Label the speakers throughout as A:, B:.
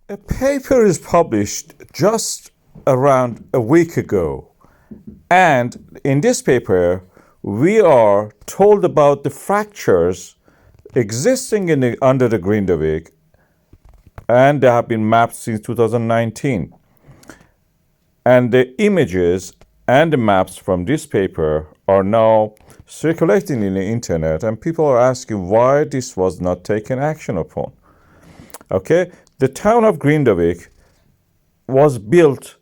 A: A paper is published just around a week ago, and in this paper, we are told about the fractures existing under the Grindavík, and they have been mapped since 2019. And the images and the maps from this paper are now circulating in the internet, and people are asking why this was not taken action upon. Okay, the town of Grindavík was built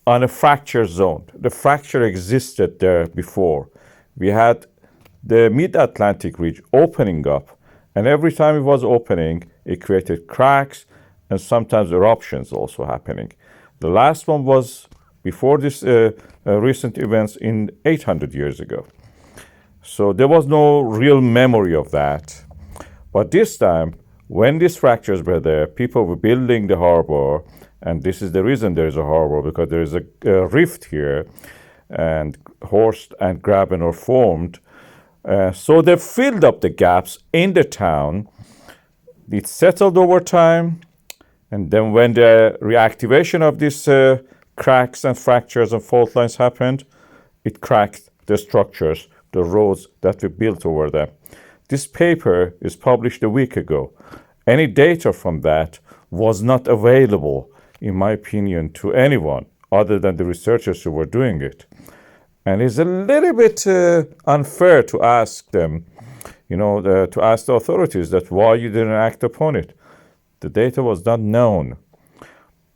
A: on a fracture zone. The fracture existed there before. We had the mid-Atlantic ridge opening up, and every time it was opening, it created cracks and sometimes eruptions also happening. The last one was before this recent events in 800 years ago. So there was no real memory of that. But this time, when these fractures were there, people were building the harbor, and this is the reason there is a harbor, because there is a rift here, and horst and graben are formed. So they filled up the gaps in the town. It settled over time, and then when the reactivation of these cracks and fractures and fault lines happened, it cracked the structures, the roads that we built over there. This paper is published a week ago. Any data from that was not available, in my opinion, to anyone other than the researchers who were doing it. And it's a little bit unfair to ask them, to ask the authorities that why you didn't act upon it. The data was not known.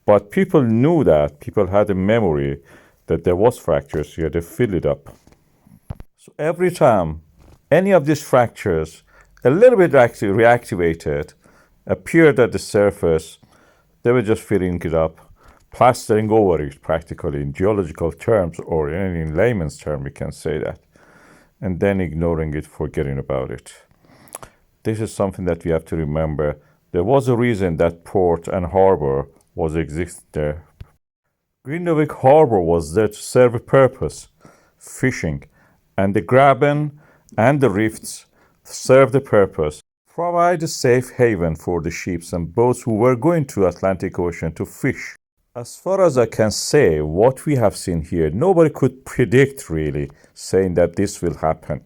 A: But people knew that. People had a memory that there was fractures here. They filled it up. So every time any of these fractures, a little bit reactivated, appeared at the surface, they were just filling it up, plastering over it practically in geological terms, or in layman's term, we can say that, and then ignoring it, forgetting about it. This is something that we have to remember. There was a reason that port and harbor was exist there. Grindavík harbor was there to serve a purpose, fishing, and the graben and the rifts served the purpose, provide a safe haven for the ships and boats who were going to Atlantic Ocean to fish. As far as I can say, what we have seen here, nobody could predict really, saying that this will happen.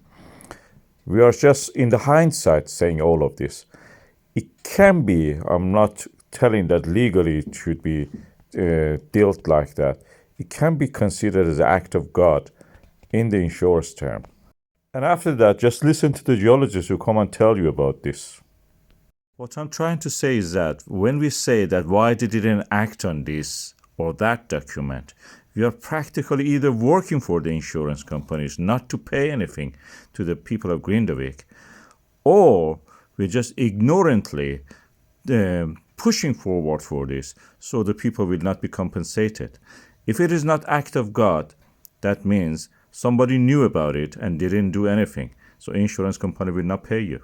A: We are just in the hindsight saying all of this. It can be, I'm not telling that legally it should be dealt like that. It can be considered as an act of God in the insurer's term. And after that, just listen to the geologists who come and tell you about this. What I'm trying to say is that when we say that why they didn't act on this or that document, we are practically either working for the insurance companies not to pay anything to the people of Grindavík, or we're just ignorantly pushing forward for this so the people will not be compensated. If it is not act of God, that means somebody knew about it and didn't do anything. So insurance company will not pay you.